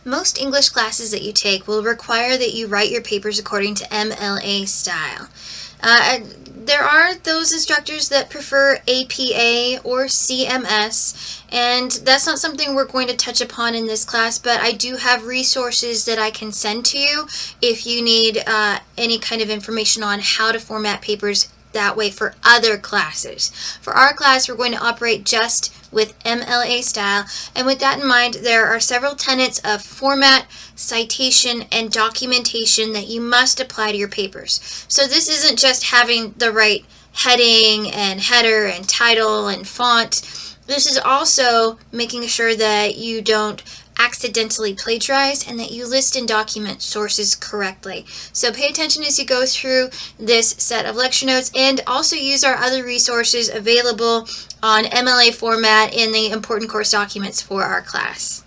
Most English classes that you take will require that you write your papers according to MLA style. There are those instructors that prefer APA or CMS, and that's not something we're going to touch upon in this class, but I do have resources that I can send to you if you need any kind of information on how to format papers that way for other classes. For our class, we're going to operate just with MLA style, and with that in mind, there are several tenets of format, citation, and documentation that you must apply to your papers. So this isn't just having the right heading and header and title and font. This is also making sure that you don't accidentally plagiarize and that you list and document sources correctly. So pay attention as you go through this set of lecture notes, and also use our other resources available on MLA format in the important course documents for our class.